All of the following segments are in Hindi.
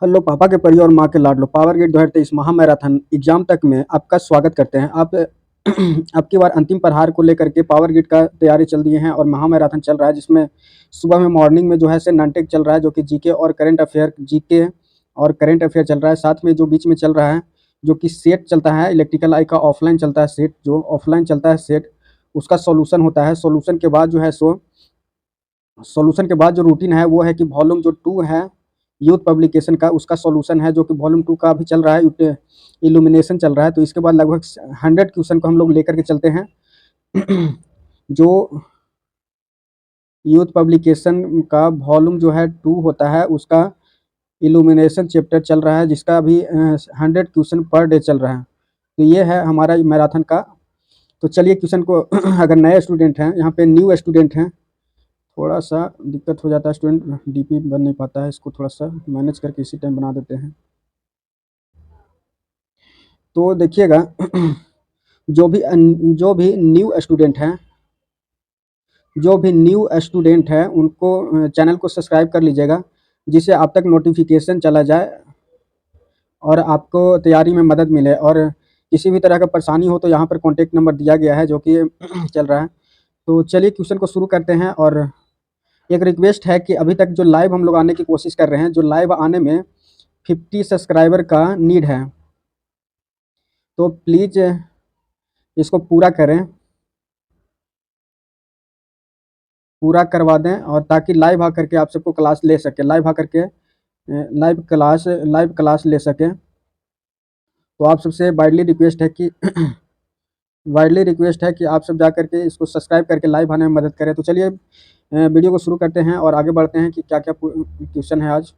हेलो पापा के परी और माँ के लाडलो पावर ग्रिड 2023 महामैराथन एग्जाम तक में आपका स्वागत करते हैं। आप अब की बार अंतिम प्रहार को लेकर के पावर ग्रिड का तैयारी चल रही है और महामैराथन चल रहा है, जिसमें सुबह में मॉर्निंग में जो है से ननटेक चल रहा है, जो कि जीके और करंट अफेयर चल रहा है। साथ में जो बीच में चल रहा है, जो कि सेट चलता है, इलेक्ट्रिकल आई का ऑफलाइन चलता है सेट, जो ऑफलाइन चलता है सेट उसका सॉल्यूशन होता है। सॉल्यूशन के बाद जो रूटीन है वो है कि वॉल्यूम जो 2 है यूथ पब्लिकेशन का, उसका सॉल्यूशन है, जो कि वॉल्यूम 2 का अभी चल रहा है, इल्यूमिनेशन चल रहा है। तो इसके बाद लगभग 100 क्वेश्चन को हम लोग लेकर के चलते हैं। जो यूथ पब्लिकेशन का वॉल्यूम जो है 2 होता है, उसका इल्यूमिनेशन चैप्टर चल रहा है, जिसका अभी 100 क्वेश्चन पर डे चल रहा है। तो ये है हमारा मैराथन का। तो चलिए क्वेश्चन को अगर नए स्टूडेंट हैं, यहाँ पे न्यू स्टूडेंट हैं, थोड़ा सा दिक्कत हो जाता है, स्टूडेंट डीपी बन नहीं पाता है, इसको थोड़ा सा मैनेज करके इसी टाइम बना देते हैं। तो देखिएगा, जो भी न्यू स्टूडेंट हैं उनको चैनल को सब्सक्राइब कर लीजिएगा, जिससे आप तक नोटिफिकेशन चला जाए और आपको तैयारी में मदद मिले। और किसी भी तरह का परेशानी हो तो यहाँ पर कॉन्टैक्ट नंबर दिया गया है, जो कि चल रहा है। तो चलिए क्वेश्चन को शुरू करते हैं। और एक रिक्वेस्ट है कि अभी तक जो लाइव हम लोग आने की कोशिश कर रहे हैं, जो लाइव आने में 50 सब्सक्राइबर का नीड है, तो प्लीज़ इसको पूरा करवा दें, और ताकि लाइव आकर के आप सबको क्लास ले सके, लाइव क्लास ले सकें। तो आप सबसे वाइडली रिक्वेस्ट है कि आप सब जा करके इसको सब्सक्राइब करके लाइव आने में मदद करें। तो चलिए वीडियो को शुरू करते हैं और आगे बढ़ते हैं कि क्या क्या क्वेश्चन है आज।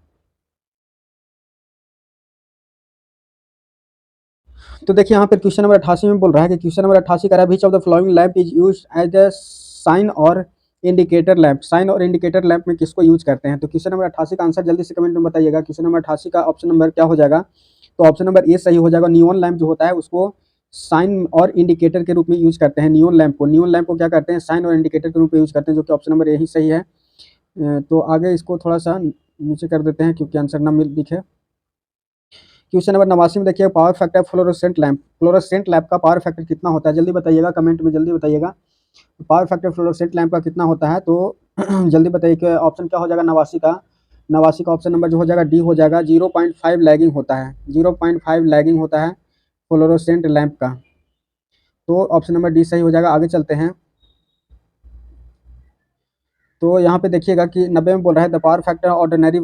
तो देखिए यहाँ पे क्वेश्चन नंबर 88 में बोल रहा है कि क्वेश्चन नंबर 88 कह रहा है which of the following lamp is use as a sign और इंडिकेटर लैंप। साइन और इंडिकेटर लैंप में किसको यूज करते हैं? तो क्वेश्चन नंबर 88 का आंसर जल्दी से कमेंट में बताइएगा। क्वेश्चन नंबर 88 का ऑप्शन नंबर क्या हो जाएगा? तो ऑप्शन नंबर ए सही हो जाएगा। नियॉन लैंप जो होता है उसको साइन और इंडिकेटर के रूप में यूज करते हैं। नियॉन लैंप को क्या करते हैं? साइन और इंडिकेटर के रूप में यूज करते हैं, जो कि ऑप्शन नंबर ए ही सही है। तो आगे इसको थोड़ा सा नीचे कर देते हैं क्योंकि आंसर ना मिल दिखे। क्वेश्चन नंबर 89 में देखिए पावर फैक्टर फ्लोरोसेंट लैंप का पावर फैक्टर कितना होता है? जल्दी बताइएगा, कमेंट में जल्दी बताइएगा। पावर फैक्टर फ्लोरोसेंट लैंप का कितना होता है? तो जल्दी बताइए कि ऑप्शन क्या हो जाएगा 89 का ऑप्शन नंबर जो हो जाएगा डी हो जाएगा। 0.5 लैगिंग होता है, 0.5 लैगिंग होता है फ्लोरोसेंट लैंप का। तो ऑप्शन नंबर डी सही हो जाएगा। आगे चलते हैं। तो यहाँ पे देखिएगा कि 90 में बोल रहा है the power factor ordinary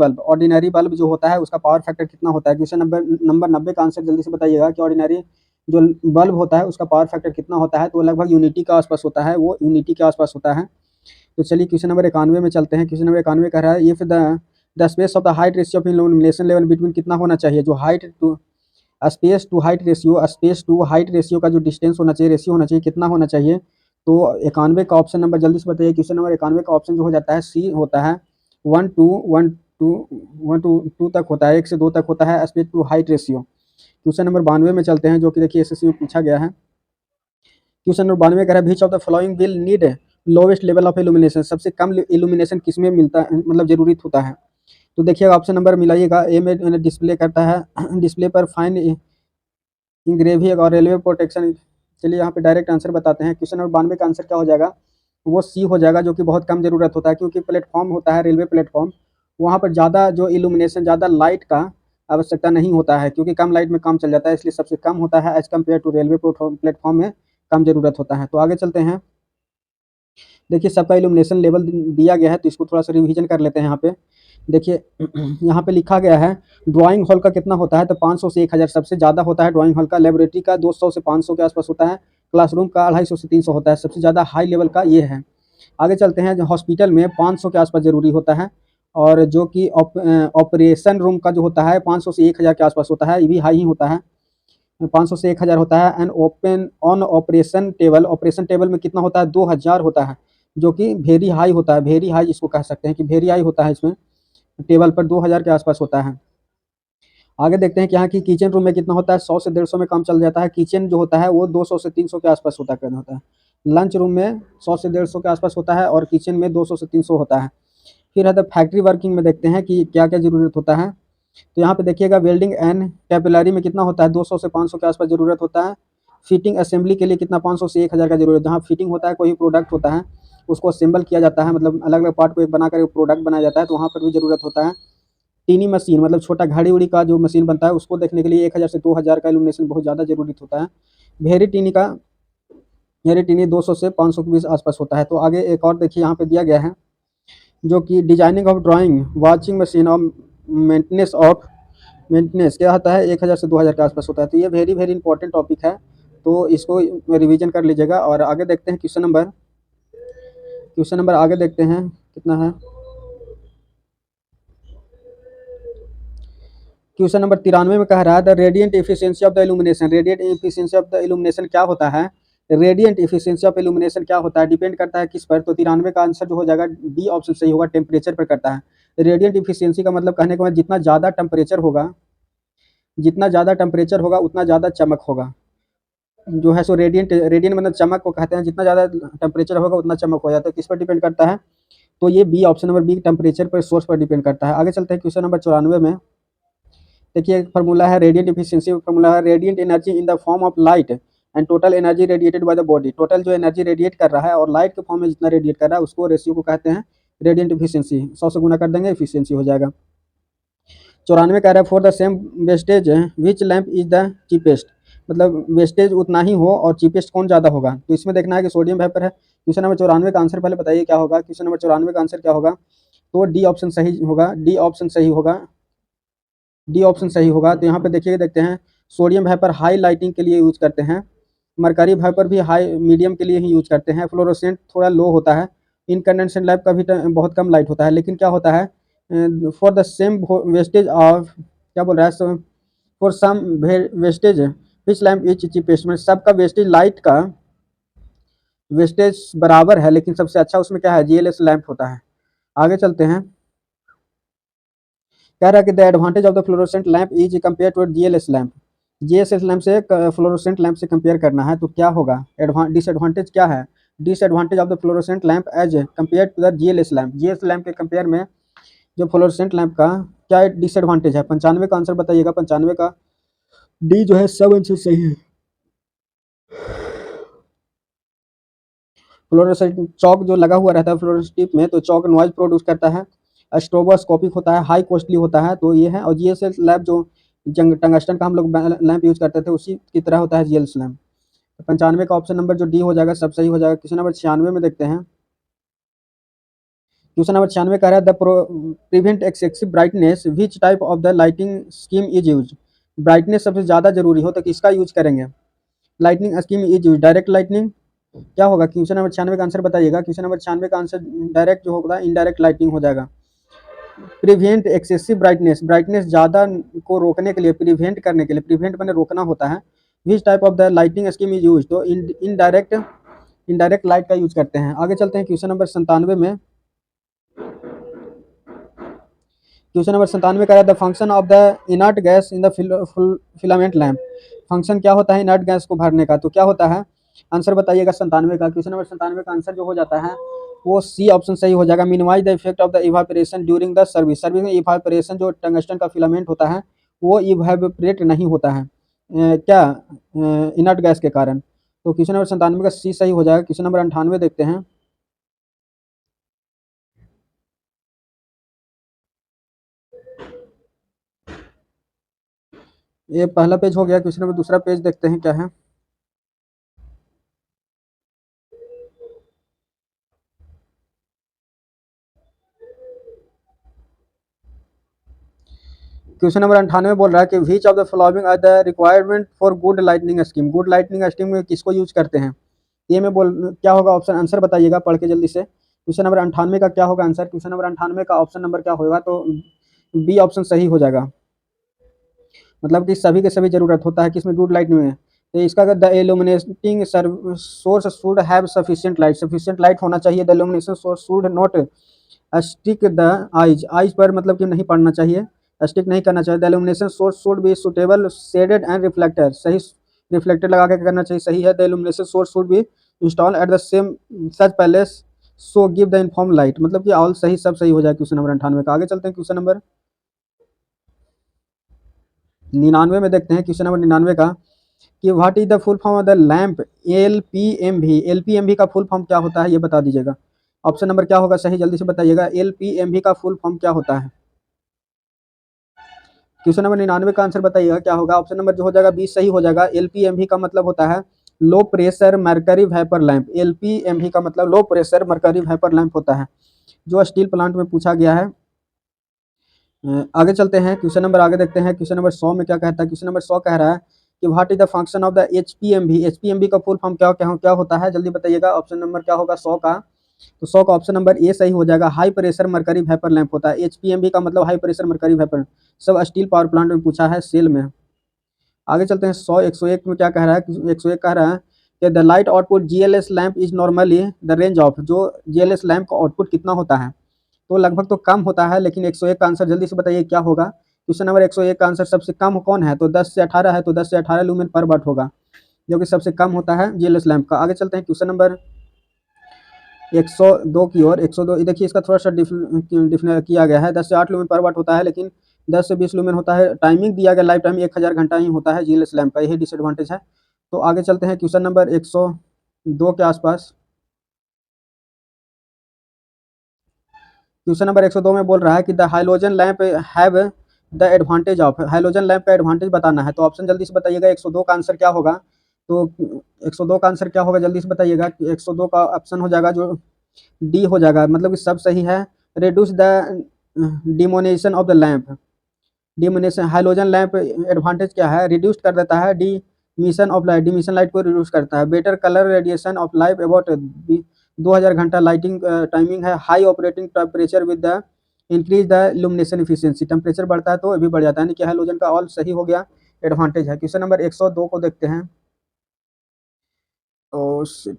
bulb जो होता है उसका पावर फैक्टर कितना होता है? क्वेश्चन नंबर 90 का आंसर जल्दी से बताइएगा कि ऑर्डिनरी जो बल्ब होता है उसका पावर फैक्टर कितना होता है? तो लगभग यूनिटी के आसपास होता है, वो यूनिटी के आसपास होता है। तो चलिए क्वेश्चन नंबर 91 में चलते हैं। क्वेश्चन नंबर 91 कह रहा है if the space of the height ratio of illumination level between कितना होना चाहिए? जो स्पेस टू हाइट रेशियो का जो डिस्टेंस होना चाहिए, रेशियो होना चाहिए, कितना होना चाहिए? तो 91 का ऑप्शन नंबर जल्दी से बताइए। क्वेश्चन नंबर 91 का ऑप्शन जो हो जाता है सी होता है। 1 टू 2 तक होता है, 1 से 2 तक होता है space to height ratio. Question number 92 में चलते हैं, जो कि देखिए एसएससी में पूछा गया है। क्वेश्चन नंबर 92 कह रहा है which of the following will need lowest level of illumination. सबसे कम इल्यूमिनेशन किसमें मिलता है, मतलब जरूरी होता है? तो देखिएगा ऑप्शन नंबर मिलाइएगा। ए में डिस्प्ले करता है, डिस्प्ले पर फाइन इंग्रेविंग और रेलवे प्रोटेक्शन। चलिए यहाँ पे डायरेक्ट आंसर बताते हैं। क्वेश्चन नंबर 92 का आंसर क्या हो जाएगा? वो सी हो जाएगा, जो कि बहुत कम जरूरत होता है, क्योंकि प्लेटफॉर्म होता है रेलवे प्लेटफॉर्म, वहाँ पर ज़्यादा जो इल्यूमिनेशन, ज़्यादा लाइट का आवश्यकता नहीं होता है, क्योंकि कम लाइट में काम चल जाता है, इसलिए सबसे कम होता है as compare to railway platform में कम जरूरत होता है। तो आगे चलते हैं। देखिए सबका इल्यूमिनेशन लेवल दिया गया है, तो इसको थोड़ा सा रिवीजन कर लेते हैं। यहाँ पे देखिए यहाँ पे लिखा गया है ड्राइंग हॉल का कितना होता है? तो 500 से 1000 सबसे ज़्यादा होता है ड्राइंग हॉल का। लेबोरेटरी का 200 से 500 के आसपास होता है। क्लासरूम का 250 से 300 होता है। सबसे ज़्यादा हाई लेवल का ये है। आगे चलते हैं। जो हॉस्पिटल में 500 के आसपास जरूरी होता है, और जो कि ऑपरेशन रूम का जो होता है 500 से 1000 के आसपास होता है, ये भी हाई ही होता है, 500 से 1000 होता है। And open on operation table में कितना होता है? 2000 होता है, जो कि वेरी हाई होता है, वेरी हाई इसको कह सकते हैं कि वेरी हाई होता है। इसमें टेबल पर 2000 के आसपास होता है। आगे देखते हैं कि यहाँ की किचन रूम में कितना होता है? 100 से 150 में काम चल जाता है। किचन जो होता है वो 200 से 300 के आसपास होता है। लंच रूम में 100 से 150 के आसपास होता है, और किचन में 200 से 300 होता है। फिर है तो फैक्ट्री वर्किंग में देखते हैं कि क्या क्या जरूरत होता है। तो यहाँ पे देखिएगा वेल्डिंग एंड कैपिलरी में कितना होता है, 200 से 500 के आसपास ज़रूरत होता है। फिटिंग असेंबली के लिए कितना, 500 से 1000 का ज़रूरत। जहाँ फिटिंग होता है, कोई प्रोडक्ट होता है उसको असेंबल किया जाता है, मतलब अलग अलग पार्ट को एक बना कर प्रोडक्ट बनाया जाता है, तो वहाँ पर भी ज़रूरत होता है। टीनी मशीन मतलब छोटा घड़ी उड़ी का जो मशीन बनता है उसको देखने के लिए 1000 से 2000 का इल्यूमिनेशन बहुत ज़्यादा ज़रूरत होता है। वेरी टीनी का वेरी टीनी 200 से 500 के बीच आसपास होता है। तो आगे एक और देखिए यहाँ पे दिया गया है, जो कि designing of drawing watching machine और मेंटेनेंस क्या होता है, 1000 से 2000 के आसपास होता है। तो ये वेरी वेरी इंपॉर्टेंट टॉपिक है, तो इसको रिवीजन कर लीजिएगा। और आगे देखते हैं क्वेश्चन नंबर आगे देखते हैं कितना है। क्वेश्चन नंबर 93 में कह रहा है the radiant efficiency of the illumination. Radiant efficiency of the illumination क्या होता है, रेडियंट एफिशिएंसी ऑफ इल्यूमिनेशन क्या होता है, डिपेंड करता है किस पर। तो 93 का आंसर जो हो जाएगा डी ऑप्शन सही होगा, टेम्परेचर पर करता है। रेडियंट एफिशिएंसी का मतलब कहने के बाद जितना ज़्यादा टेम्परेचर होगा उतना ज़्यादा चमक होगा, जो है सो रेडियंट रेडियंट मतलब चमक को कहते हैं, जितना ज़्यादा टेम्परेचर होगा उतना चमक हो जाता है। किस पर डिपेंड करता है, तो ये B option number B temperature पर, सोर्स पर डिपेंड करता है। आगे चलते हैं क्वेश्चन नंबर 94 में। देखिए एक फार्मूला है रेडियंट एफिशिएंसी, फार्मूला है radiant energy in the form of light and total energy radiated by the body. Total जो एनर्जी रेडिएट कर रहा है और लाइट के फॉर्म में जितना रेडिएट कर रहा है उसको रेशियो को कहते हैं रेडियंट एफिशिएंसी। 100 से गुना कर देंगे, एफिशिएंसी हो जाएगा। 94 कह रहा है for the same wastage which lamp is the cheapest, मतलब वेस्टेज उतना ही हो और चीपेस्ट कौन ज़्यादा होगा। तो इसमें देखना है कि सोडियम वेपर है। क्वेश्चन नंबर 94 का आंसर पहले बताइए क्या होगा। क्वेश्चन नंबर 94 का आंसर क्या होगा, तो डी ऑप्शन सही होगा, डी ऑप्शन सही होगा, डी ऑप्शन सही होगा। तो यहाँ पे देखिए देखते हैं, सोडियम वेपर हाई लाइटिंग के लिए यूज करते हैं, मरकरी वेपर भी हाई मीडियम के लिए ही यूज करते हैं, फ्लोरोसेंट थोड़ा लो होता है, इनकंडेंसेंट लैम्प का भी बहुत कम लाइट होता है। लेकिन क्या होता है, for the same wastage of, क्या बोल रहा है, for some wastage which lamp is cheapest, में सबका वेस्टेज लाइट का वेस्टेज बराबर है, लेकिन सबसे अच्छा उसमें क्या है, जीएलएस लैम्प होता है। आगे चलते हैं, कह रहा है कि the advantage of the fluorescent lamp is compare to GLS lamp. GSS lamp से फ्लोरोसेंट लैंप से कंपेयर करना है, तो क्या होगा, डिसएडवांटेज क्या है, disadvantage of the fluorescent lamp as compare to the GLS lamp. GS lamp के कंपेयर में जो फ्लोरोसेंट लैंप का क्या डिसएडवांटेज है। 95 का आंसर बताइएगा। 95 का डी जो है सब आंसर सही है। फ्लोरोसेंट चौक जो लगा हुआ रहता है फ्लोरोस्टिप में, तो चौक नॉइज प्रोड्यूस करता है, स्ट्रोबोस्कोपिक होता है, हाई कॉस्टली होता है, तो ये है। और जीएसएल लैम्प जो टंगस्टन का हम लोग लैंप यूज करते थे उसी की तरह होता है जीएलएस लैंप। तो 95 का ऑप्शन नंबर जो डी हो जाएगा सब सही हो जाएगा। क्वेश्चन नंबर 96 में देखते हैं। क्वेश्चन नंबर 96 कह रहा है the prevent excessive brightness which type of the lighting scheme is use. Brightness सबसे ज़्यादा जरूरी हो तो किसका यूज करेंगे, lightning scheme is use, direct lightning क्या होगा। क्वेश्चन नंबर 96 का आंसर बताइएगा। क्वेश्चन नंबर 96 का आंसर डायरेक्ट जो होगा इनडायरेक्ट लाइटिंग हो जाएगा। प्रिवेंट एक्सेसिव ब्राइटनेस, ब्राइटनेस ज़्यादा को रोकने के लिए, प्रिवेंट करने के लिए, प्रिवेंट मैंने रोकना होता है। Which type of the lighting scheme is use, तो इनडायरेक्ट लाइट का यूज करते हैं। आगे चलते हैं क्वेश्चन नंबर 97 में। क्वेश्चन नंबर 97 का है the function of the inert gas in the filament lamp. Function क्या होता है इनर्ट गैस को भरने का, तो क्या होता है, आंसर बताइएगा 97 का। क्वेश्चन नंबर 97 का आंसर जो हो जाता है वो सी ऑप्शन सही हो जाएगा। Minimise the effect of the evaporation during the service. Service में इवापोरेशन जो टंगस्टन का फिलामेंट होता है वो इवापोरेट नहीं होता है, क्या, इनर्ट गैस के कारण। तो क्वेश्चन नंबर 97 का सी सही हो जाएगा। क्वेश्चन नंबर 98 देखते हैं। ये पहला पेज हो गया। क्वेश्चन नंबर दूसरा पेज देखते हैं क्या है। क्वेश्चन नंबर 98 बोल रहा है कि which of the following are the requirement for good lightning scheme. Good lightning scheme में किसको यूज करते हैं, ये में बोल क्या होगा, ऑप्शन आंसर बताइएगा पढ़ के जल्दी से। क्वेश्चन नंबर 98 का क्या होगा आंसर, क्वेश्चन नंबर 98 का ऑप्शन नंबर क्या होगा, तो बी ऑप्शन सही हो जाएगा। मतलब कि सभी के सभी जरूरत होता है किसमें, गुड लाइट में। तो इसका the illuminating source should have sufficient light, sufficient light होना चाहिए। The illumination source should not stick the eyes, eyes पर मतलब कि नहीं पड़ना चाहिए, स्टिक नहीं करना चाहिए। The illumination source should be suitable shaded and reflector, सही रिफ्लेक्टर लगा के करना चाहिए, सही है। The illumination source should be install at the same such palace so give the inform light, मतलब कि ऑल सही सब सही हो जाए क्वेश्चन नंबर 98 का। आगे चलते हैं क्वेश्चन नंबर 99 में देखते हैं क्वेश्चन नंबर 99 का कि what is the full form of the lamp LPMV. LPMV का फुल फॉर्म क्या होता है ये बता दीजिएगा। ऑप्शन नंबर क्या होगा सही, जल्दी से बताइएगा। एलपीएमवी का फुल फॉर्म क्या होता है? क्वेश्चन नंबर 99 का आंसर बताइएगा क्या होगा। ऑप्शन नंबर जो हो जाएगा 20 सही हो जाएगा। एलपीएमवी का मतलब होता है low pressure mercury vapour lamp. LPMV का मतलब low pressure mercury vapour lamp होता है, जो स्टील प्लांट में पूछा गया है। आगे चलते हैं, क्वेश्चन नंबर आगे देखते हैं। क्वेश्चन नंबर 100 में क्या कहता है? क्वेश्चन नंबर 100 कह रहा है कि what is the function of the HPMV. HPMV का फुल फॉर्म क्या क्या क्या होता है, जल्दी बताइएगा। ऑप्शन नंबर क्या होगा 100 का? तो 100 का ऑप्शन नंबर ए सही हो जाएगा। High pressure mercury vapour lamp होता है। एचपीएमवी का मतलब हाई प्रेशर मरकरी वेपर, सब स्टील पावर प्लांट में पूछा है, सेल में। आगे चलते हैं 100 101 में क्या कह रहा है? 101 कह रहा है कि the light output GLS lamp is normally the range of. जो जीएलएस लैंप का आउटपुट कितना होता है? तो लगभग तो कम होता है, लेकिन 101 का आंसर जल्दी से बताइए क्या होगा। क्वेश्चन नंबर 101 का आंसर सबसे कम कौन है? तो 10 से 18 है, तो 10 से 18 लूमेन पर वाट होगा, जो कि सबसे कम होता है जीएलएस लैंप का। आगे चलते हैं क्वेश्चन नंबर 102 की ओर। 102 देखिए, इसका थोड़ा सा डिफिन किया गया है। 10 से 8 लूमेन पर वाट होता है, लेकिन 10 से 20 लूमेन होता है। टाइमिंग दिया गया लाइफ टाइम 1000 घंटा ही होता है जीएलएस लैंप का, यही डिसएडवांटेज है। तो आगे चलते हैं क्वेश्चन नंबर 102 के आसपास। क्वेश्चन नंबर 102 में बोल रहा है कि the halogen lamp have the advantage of. Halogen lamp का एडवांटेज बताना है, तो ऑप्शन जल्दी से बताइएगा। 102 का आंसर क्या होगा? तो 102 का आंसर क्या होगा, जल्दी से बताइएगा। 102 का ऑप्शन हो जाएगा जो डी हो जाएगा, मतलब कि सब सही है। Reduce the diminution of the lamp. Diminution, halogen lamp advantage क्या है? रिड्यूस कर देता है diminution of light, diminution light को रिड्यूस करता है। Better colour radiation of light about 2000 घंटा लाइटिंग टाइमिंग है। High operating temperature with the increase the illumination efficiency. Temperature बढ़ता है तो ये भी बढ़ जाता है, यानी कि हाइलोजन का ऑल सही हो गया, एडवांटेज है। क्वेश्चन नंबर 102 को देखते हैं। ओ शिट,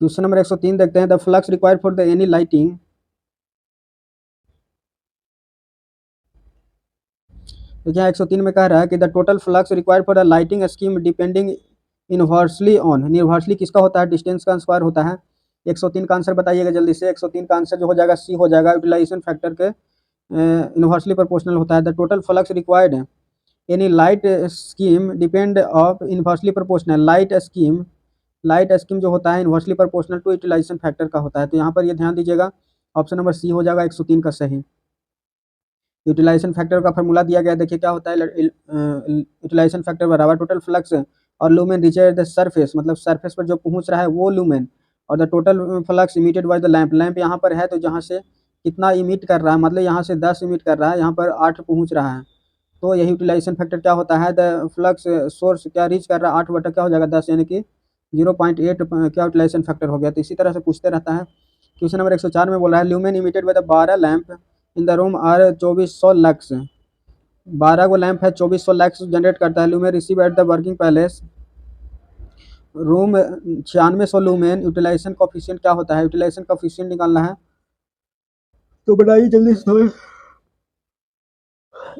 क्वेश्चन नंबर 103 देखते हैं। The flux required for the any lighting. देखिए 103 में कह रहा है कि the total flux required for the lighting scheme depending inversely on. Inversely किसका होता है? डिस्टेंस का स्क्वायर होता है। 103 का आंसर बताइएगा जल्दी से। 103 का आंसर जो हो जाएगा सी हो जाएगा, यूटिलाइजेशन फैक्टर के इनवर्सली प्रोपोर्शनल होता है। The total flux required any light scheme depend of inversely proportional. Light scheme जो होता है inversely proportional to utilisation factor का होता है। तो यहाँ पर ये ध्यान दीजिएगा, ऑप्शन नंबर सी हो जाएगा 103 का सही। यूटिलाइजेशन फैक्टर का फार्मूला दिया गया, देखिए क्या होता है। यूटिलाइजेशन फैक्टर बराबर टोटल फ्लक्स और लूमेन रीचेज द सरफेस, मतलब सरफेस पर जो पहुंच रहा है वो लूमेन, और the total flux emitted by the lamp. Lamp यहाँ पर है तो जहाँ से कितना इमिट कर रहा है, मतलब यहाँ से 10 इमिट कर रहा है, यहाँ पर 8 पहुँच रहा है। तो यही यूटिलाइजेशन फैक्टर क्या होता है। द फ्लक्स सोर्स क्या रीच कर रहा है 8 बटा क्या हो जाएगा 10, यानी कि 0.8 क्या यूटिलाइजेशन फैक्टर हो गया। तो इसी तरह से पूछते रहता है। क्वेश्चन नंबर 104 में बोल रहा है lumen emitted by the 12 lamp in the room are 2400 lux. 12 go lamp है, 2400 लक्स जनरेट करता है। Lumen receive at the working palace room 9600 lumen. Utilisation coefficient क्या होता है? यूटिलाइजेशन कोफिशिएंट निकालना है, तो बनाइए जल्दी से।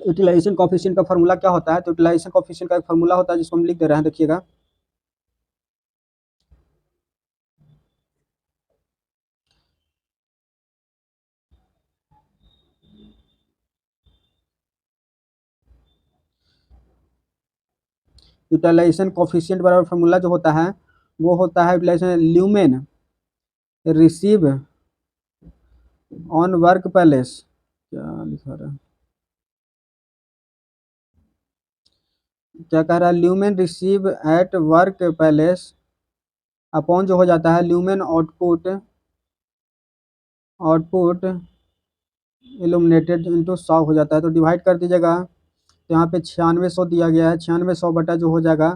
यूटिलाइजेशन कोफिशिएंट का फार्मूला क्या होता है? तो यूटिलाइजेशन कोफिशिएंट का एक फार्मूला होता है जिसको हम लिख दे रहे हैं, देखिएगा। यूटिलाइजेशन कोफिशिएंट बराबर फार्मूला जो होता है वो होता है utilisation lumen receive on work palace. क्या लिखा रहा है, क्या कह रहा है? Lumen receive at work palace upon जो हो जाता है lumen output output illuminated into 100 हो जाता है। तो डिवाइड कर दीजिएगा, तो यहाँ पे 9600 दिया गया है, 9600 बटा जो हो जाएगा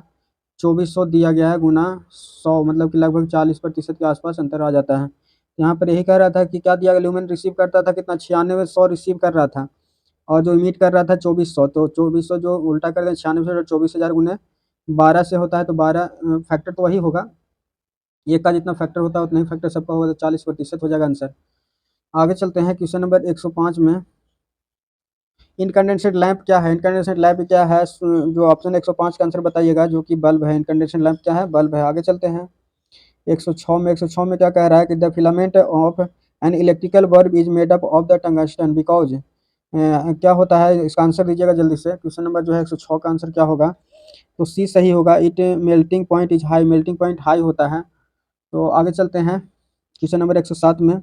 2400 दिया गया है गुना 100, मतलब कि लगभग 40% के आसपास अंतर आ जाता है। यहाँ पर यही कह रहा था कि क्या दिया गया, ल्यूमेन रिसीव करता था कितना 9600 रिसीव कर रहा था, और जो इमिट कर रहा था 2400। तो 2400 जो उल्टा कर दें 9600 24,000 गुने 12 से होता है, तो 12 फैक्टर तो वही होगा, एक का जितना फैक्टर होता है उतना ही फैक्टर सबका होगा, तो 40% हो जाएगा आंसर। आगे चलते हैं क्वेश्चन नंबर 105 में। इनकंडेंसेट लैंप क्या है? इनकंडेंसेट लैंप क्या है? जो ऑप्शन 105 का आंसर बताइएगा, जो कि बल्ब है। इनकंडेंसेट लैंप क्या है? बल्ब है। आगे चलते हैं 106 में क्या कह रहा है कि the filament of an electrical bulb is made up of the tungsten because क्या होता है? इसका आंसर दीजिएगा जल्दी से। क्वेश्चन नंबर जो है 106 का आंसर क्या होगा? तो सी सही होगा। It melting point is high, melting point high होता है। तो आगे चलते हैं क्वेश्चन नंबर 107 में।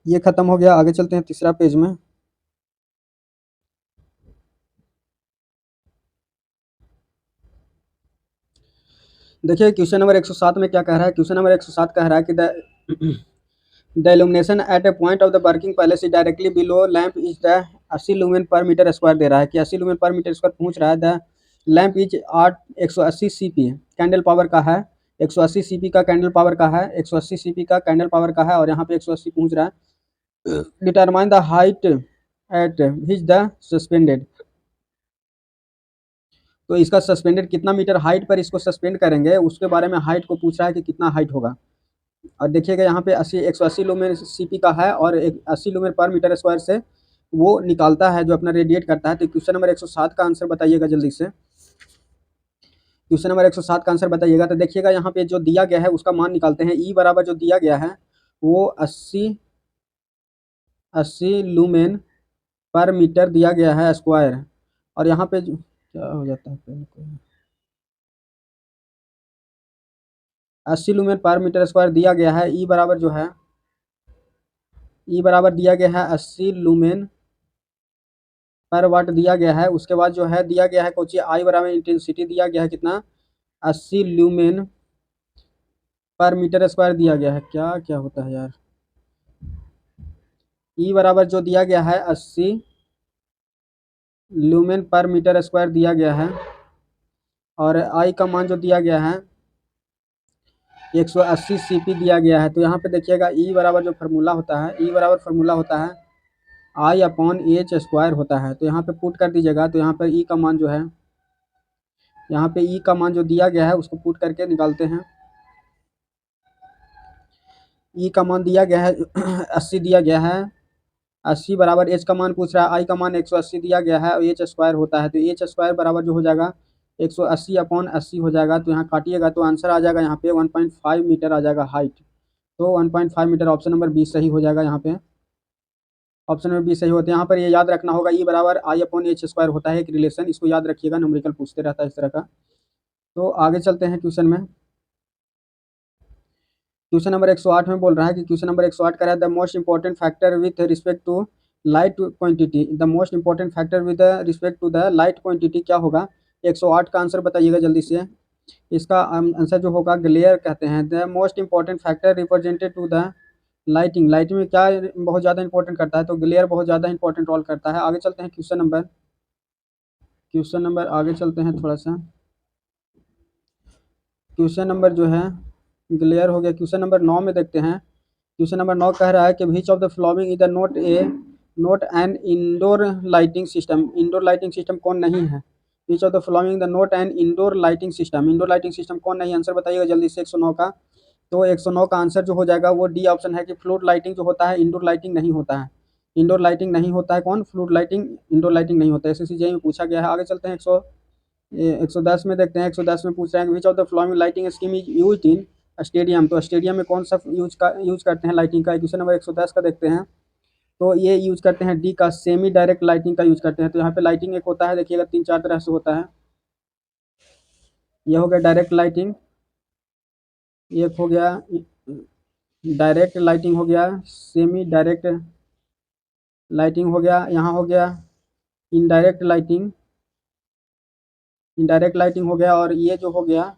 ये खत्म हो गया। आगे चलते हैं तीसरा पेज में। देखिए क्वेश्चन नंबर 107 में क्या कह रहा है? क्वेश्चन नंबर 107 कह रहा है कि the illumination at a point of the working palace is directly below lamp is the 80 lumen per metre square दे रहा है कि 80 लुमेन पर मीटर स्क्वायर पूछ रहा है। The lamp is 180 CP candle power का है। 180 सीपी का कैंडल पावर का है। 180 सीपी का कैंडल पावर का है और यहाँ पे 180 पूछ रहा है। Determine the height eight which the suspended. तो इसका सस्पेंडेड कितना मीटर हाइट पर इसको सस्पेंड करेंगे, उसके बारे में हाइट को पूछ रहा है कि कितना हाइट होगा। और देखिएगा यहाँ पे 180 लुमेन सीपी का है और 80 लुमेन पर मीटर स्क्वायर से वो निकालता है, जो अपना रेडिएट करता है। तो क्वेश्चन नंबर 107 का आंसर बताइएगा जल्दी से। क्वेश्चन नंबर 107 का आंसर बताइएगा। तो देखिएगा यहाँ पे जो दिया गया है उसका मान निकालते हैं। ई बराबर जो दिया गया है वो 80 लुमेन पर मीटर दिया गया है स्क्वायर। और यहाँ पे क्या हो जाता है, 80 लुमेन पर मीटर स्क्वायर दिया गया है। ई बराबर जो है, ई बराबर दिया गया है 80 लुमेन पर वाट दिया गया है। उसके बाद जो है दिया गया है कोची आई बराबर इंटेंसिटी दिया गया है कितना? 80 ल्यूमेन पर मीटर स्क्वायर दिया गया है। क्या क्या होता है यार? ई बराबर जो दिया गया है 80 ल्यूमेन पर मीटर स्क्वायर दिया गया है और आई का मान जो दिया गया है 180 सीपी दिया गया है। तो यहाँ पे देखिएगा ई बराबर जो फार्मूला होता है, ई बराबर फार्मूला होता है आई अपॉन एच स्क्वायर होता है। तो यहाँ पे पुट कर दीजिएगा। तो यहाँ पर ई का मान जो है, यहाँ पे ई का मान जो दिया गया है उसको पुट करके निकालते हैं। ई का मान दिया गया है 80 दिया गया है। 80 बराबर एच का मान पूछ रहा है। आई का मान 180 दिया गया है और एच स्क्वायर होता है। तो एच स्क्वायर बराबर जो हो जाएगा 180 अपॉन 80 हो जाएगा। तो यहाँ काटिएगा तो आंसर आ जाएगा यहाँ पे 1.5 मीटर आ जाएगा हाइट। तो 1.5 मीटर ऑप्शन नंबर 20 सही हो जाएगा। यहाँ पे ऑप्शन नंबर 20 सही होता है। यहाँ पर ये याद रखना होगा ई बराबर आई अपॉन एच स्क्वायर होता है एक रिलेशन, इसको याद रखिएगा, न्यूमेरिकल पूछते रहता है इस तरह का। तो आगे चलते हैं क्वेश्चन में। क्वेश्चन नंबर 108 में बोल रहा है कि क्वेश्चन नंबर 108 कह रहा है the most important factor with respect to light quantity. The most important factor with respect to the light quantity क्या होगा? 108 का आंसर बताइएगा जल्दी से। इसका आंसर जो होगा ग्लेयर कहते हैं। The most important factor represented to the lighting. Lighting में क्या बहुत ज़्यादा इंपॉर्टेंट करता है? तो ग्लेयर बहुत ज़्यादा इंपॉर्टेंट रोल करता है। आगे चलते हैं क्वेश्चन नंबर आगे चलते हैं थोड़ा सा। क्वेश्चन नंबर जो है ग्लेयर हो गया। क्वेश्चन नंबर 9 में देखते हैं। क्वेश्चन नंबर 9 कह रहा है कि which of the following is the not an indoor lighting system. Indoor lighting system कौन नहीं है? Which of the following the not an indoor lighting system. Indoor lighting system कौन नहीं? आंसर बताइएगा जल्दी से 109 का। तो 109 का आंसर जो हो जाएगा वो डी ऑप्शन है कि फ्लोट लाइटिंग जो होता है इंडोर लाइटिंग नहीं होता है। इंडोर लाइटिंग नहीं होता है कौन? फ्लोट लाइटिंग इंडोर लाइटिंग नहीं होता है। एसएससी में पूछा गया है। आगे चलते हैं 110 में देखते हैं। 110 में पूछ रहे हैं which of the following lighting scheme is use in stadium. तो स्टेडियम में कौन सा यूज करते हैं लाइटिंग का? क्वेश्चन नंबर 110 का देखते हैं। तो ये यूज करते हैं डी का, सेमी डायरेक्ट लाइटिंग का यूज करते हैं। तो यहाँ पे लाइटिंग एक होता है, देखिएगा 3-4 तरह से होता है। ये हो गया डायरेक्ट लाइटिंग, एक हो गया डायरेक्ट लाइटिंग हो गया, सेमी डायरेक्ट लाइटिंग हो गया, यहाँ हो गया इनडायरेक्ट लाइटिंग, इनडायरेक्ट लाइटिंग हो गया और ये जो हो गया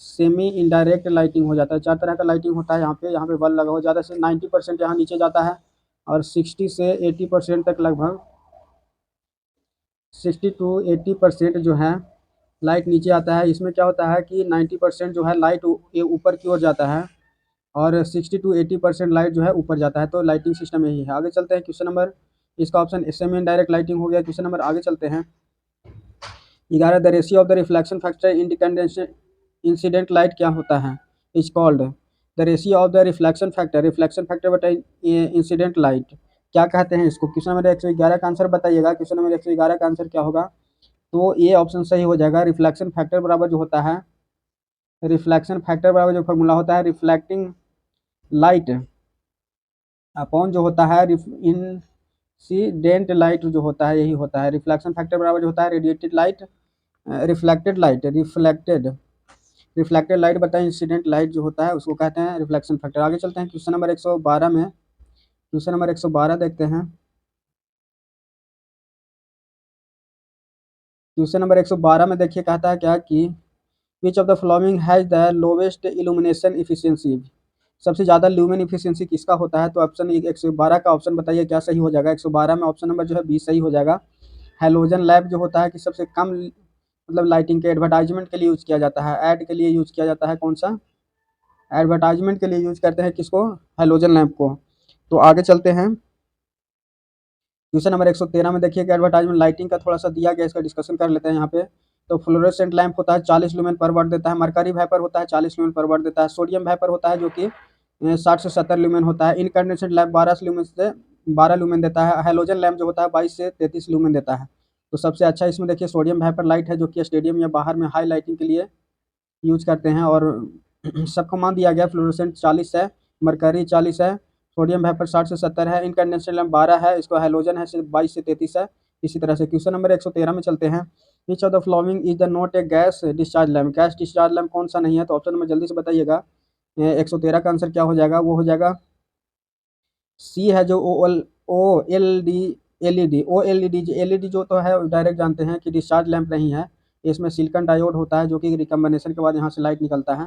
सेमी इनडायरेक्ट लाइटिंग हो जाता है। 4 तरह का लाइटिंग होता है। यहाँ पे बल्ब लगा हुआ, ज़्यादा से 90% यहाँ नीचे जाता है और 60 से 80% तक, लगभग 60 to 80% जो है लाइट नीचे आता है। इसमें क्या होता है कि 90% जो है लाइट ये ऊपर की ओर जाता है और 60 to 80% लाइट जो है ऊपर जाता है। तो लाइटिंग सिस्टम यही है। आगे चलते हैं क्वेश्चन नंबर, इसका ऑप्शन सेमी इनडायरेक्ट लाइटिंग हो गया। क्वेश्चन नंबर आगे चलते हैं 11 the ratio of the reflection factor independent incident light क्या होता है? Is called the ratio of the reflection factor. Reflection factor बताइए इंसिडेंट लाइट। क्या कहते हैं इसको? क्वेश्चन नंबर 111 का आंसर बताइएगा। क्वेश्चन नंबर 111 का आंसर क्या होगा? तो ये ऑप्शन सही हो जाएगा। रिफ्लेक्शन फैक्टर बराबर जो होता है, रिफ्लेक्शन फैक्टर बराबर जो फॉर्मूला होता है, रिफ्लेक्टिंग लाइट अपॉन जो होता है इंसिडेंट लाइट जो होता है, यही होता है। रिफ्लेक्शन फैक्टर बराबर जो होता है radiated light, reflected light, reflected light बटा इंसिडेंट लाइट जो होता है उसको कहते हैं रिफ्लेक्शन फैक्टर। आगे चलते हैं क्वेश्चन नंबर 112 में। क्वेश्चन नंबर 112 देखते हैं। क्वेश्चन नंबर 112 में देखिए कहता है क्या कि which of the following has the lowest illumination efficiency. सबसे ज़्यादा ल्यूमिन इफिशियंसी किसका होता है? तो ऑप्शन 112 का ऑप्शन बताइए क्या सही हो जाएगा। 112 में ऑप्शन नंबर जो है 20 सही हो जाएगा। हेलोजन लैम्प जो होता है कि सबसे कम मतलब लाइटिंग के एडवर्टाइजमेंट के लिए यूज़ किया जाता है, ऐड के लिए यूज़ किया जाता है। कौन सा? एडवर्टाइजमेंट के लिए यूज़ करते हैं किसको? हेलोजन लैम्प को। तो आगे चलते हैं क्वेश्चन नंबर 113 में देखिए कि एडवर्टाइजमेंट लाइटिंग का थोड़ा सा दिया गया, इसका डिस्कशन कर लेते हैं यहाँ पे। तो फ्लोरेसेंट लैंप होता है 40 लुमेन पर वाट देता है। मरकरी वेपर होता है 40 लुमेन पर वाट देता है। सोडियम वेपर होता है जो कि 60 से 70 लुमेन होता है। इनकैंडेसेंट लैंप 12 लुमेन देता है। हेलोजन लैंप जो होता है 22 से 33 लुमेन देता है। तो सबसे अच्छा इसमें देखिए सोडियम वेपर लाइट है जो कि स्टेडियम या बाहर में हाई लाइटिंग के लिए यूज करते हैं। और सबको मान दिया गया फ्लोरेसेंट 40 है, मरकरी 40 है, सोडियम वेपर 60 से 70 है, इनकैंडेसेंट लैंप 12 है, इसको हेलोजन है 22 से 33 है। इसी तरह से क्वेश्चन नंबर 113 में चलते हैं। Which of the following is the not a gas discharge lamp. Gas discharge lamp कौन सा नहीं है? तो ऑप्शन में जल्दी से बताइएगा। 113 का आंसर क्या हो जाएगा? वो हो जाएगा सी है जो एलईडी जो तो है डायरेक्ट जानते हैं कि डिस्चार्ज लैंप नहीं है। इसमें सिलिकॉन डायोड होता है जो कि रिकम्बिनेशन के बाद यहाँ से लाइट निकलता है।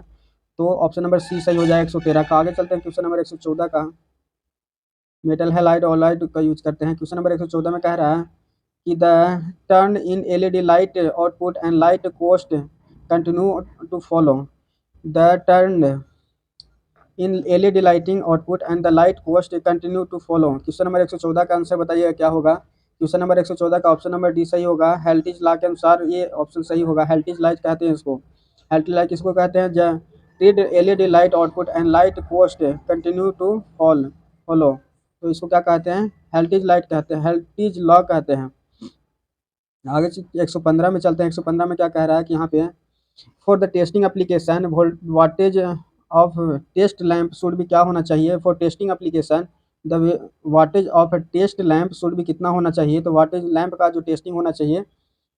तो ऑप्शन नंबर सी सही हो जाएगा 113 का। आगे चलते हैं क्वेश्चन नंबर 114 का। मेटल हैलाइड ऑलाइड का यूज करते हैं। क्वेश्चन नंबर 114 में कह रहा है कि the turn in LED light output and light cost continue to follow. The turn in LED lighting output and the light cost continue to follow. Question number 114 का आंसर बताइएगा क्या होगा। क्वेश्चन नंबर 114 का ऑप्शन नंबर डी सही होगा। हेल्टिज लॉ के अनुसार ये ऑप्शन सही होगा। हेल्टिज लाइट कहते हैं इसको। हेल्टिज लाइट किसको कहते हैं? Read LED light output and light cost continue to follow. तो इसको क्या कहते हैं? हेल्टिज लाइट कहते हैं, हेल्टिज लॉ कहते हैं। आगे 115 में चलते हैं। 115 में क्या कह रहा है कि यहाँ पे for the testing application wattage of test lamp should भी क्या होना चाहिए? For testing application the wattage of test lamp should भी कितना होना चाहिए? तो वाटेज लैंप का जो टेस्टिंग होना चाहिए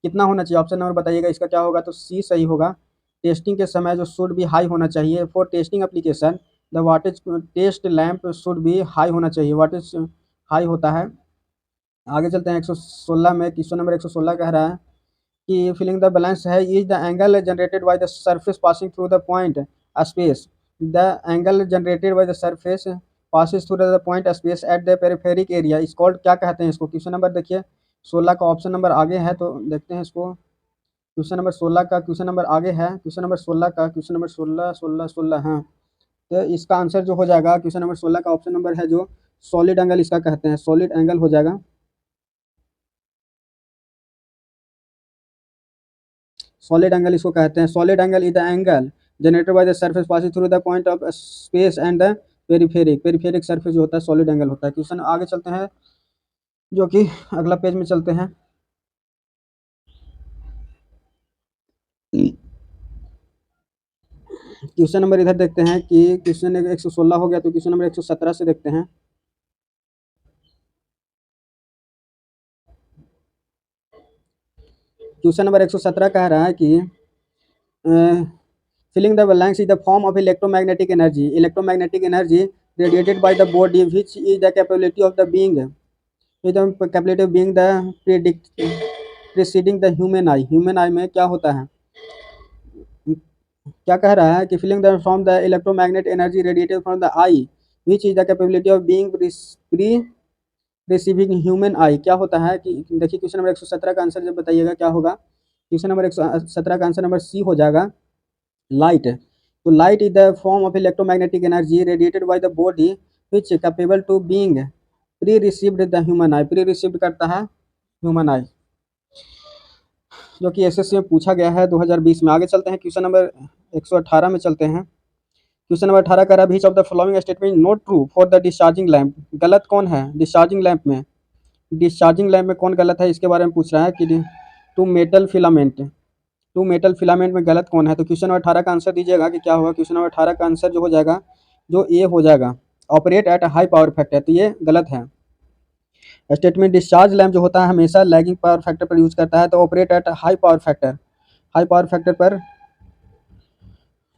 कितना होना चाहिए? ऑप्शन नंबर बताइएगा इसका क्या होगा। तो सी सही होगा। टेस्टिंग के समय जो शुड भी हाई होना चाहिए। For testing application the wattage test lamp should भी हाई होना चाहिए, वाटेज हाई होता है। आगे चलते हैं 116 में। क्वेश्चन नंबर 116 कह रहा है कि फिलिंग द बैलेंस है is the angle generated by the surface passing through the point space. The angle generated by the surface passes through the point space at the peripheric area is called. क्या कहते हैं इसको? क्वेश्चन नंबर देखिए 16 का ऑप्शन नंबर आगे है तो देखते हैं इसको। क्वेश्चन नंबर 16 का क्वेश्चन नंबर आगे है। क्वेश्चन नंबर 16 का क्वेश्चन नंबर 16 हाँ। तो इसका आंसर जो हो जाएगा क्वेश्चन नंबर 16 का ऑप्शन नंबर है जो सॉलिड एंगल इसका कहते हैं, सॉलिड एंगल हो जाएगा। सॉलिड एंगल इसको कहते हैं। Solid angle is the angle generated by the surface passing through the point of space and the peripheric surface जो होता है सॉलिड एंगल होता है। क्वेश्चन आगे चलते हैं जो कि अगला पेज में चलते हैं। क्वेश्चन नंबर इधर देखते हैं कि क्वेश्चन 116 हो गया तो क्वेश्चन नंबर 117 से देखते हैं। क्वेश्चन नंबर 117 कह रहा है कि filling the blanks is the form of electromagnetic energy. Electromagnetic energy radiated by the body which is the capability of the being, is the capability of being the preceding the human eye. Human eye में क्या होता है? क्या कह रहा है कि filling the from the electromagnetic energy radiated from the eye which is the capability of being receiving human eye क्या होता है? कि देखिए क्वेश्चन नंबर 117 का आंसर जब बताइएगा क्या होगा। क्वेश्चन नंबर 117 का आंसर नंबर सी हो जाएगा लाइट। तो light is the form of electromagnetic energy radiated by the body which capable to being perceived the human eye. Perceived करता है ह्यूमन आई जो कि एसएससी में पूछा गया है 2020 में। आगे चलते हैं क्वेश्चन नंबर 118 में चलते हैं। क्वेश्चन नंबर 18 कह रहा है which of the following statement not true for the discharging lamp. गलत कौन है डिस्चार्जिंग लैंप में? डिस्चार्जिंग लैंप में कौन गलत है इसके बारे में पूछ रहा है कि two metal filament, two metal filament में गलत कौन है? तो क्वेश्चन नंबर 18 का आंसर दीजिएगा कि क्या होगा। क्वेश्चन नंबर 18 का आंसर जो हो जाएगा, जो ए हो जाएगा, operate at high power factor, तो ये गलत है। स्टेटमेंट डिस्चार्ज लैंप जो होता है हमेशा लैगिंग पावर फैक्टर पर यूज करता है, तो operate at high power factor, high power factor पर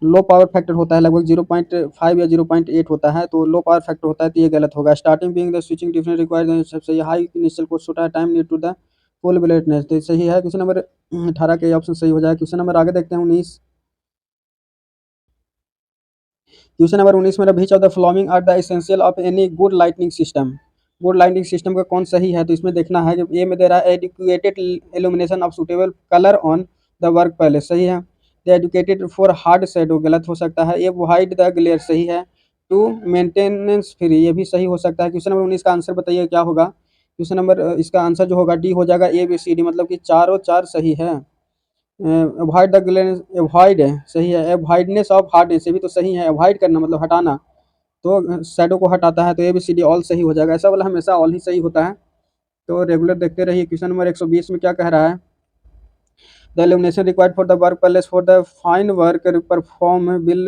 लो पावर फैक्टर होता है, लगभग 0.5 या 0.8 होता है, तो लो पावर फैक्टर होता है, तो ये गलत होगा। Starting being the switching difference required सबसे हाई इनिशियल कोस्ट होता है, time need to the full brightness, तो सही है। क्वेश्चन नंबर 18 के ऑप्शन सही हो जाएगा। क्वेश्चन नंबर आगे देखते हैं 19। क्वेश्चन नंबर 19 में which of the following are the essential of any good lightning system. Good lightning system का कौन सही है? तो इसमें देखना है कि ए में दे रहा है educated illumination of suitable colour on the work palace, सही है। The educated for hard shadow गलत हो सकता है। ए वाइड द ग्लेयर सही है। टू मेंटेनेंस फ्री ये भी सही हो सकता है। क्वेश्चन नंबर 19 का आंसर बताइए क्या होगा। क्वेश्चन नंबर इसका आंसर जो होगा डी हो जाएगा, ए बी सी डी, मतलब कि चारों चार सही है। अवॉइड द ग्लेयर, अवॉइड है सही है। अवॉइडनेस ऑफ हार्डनेस ये भी तो सही है, अवॉइड करना मतलब हटाना, तो शैडो को हटाता है, तो A B C D all सही हो जाएगा। ऐसा वाला हमेशा ऑल ही सही होता है। तो रेगुलर देखते रहिए। क्वेश्चन नंबर 120 में क्या कह रहा है, the illumination required for the work palace for the fine work perform will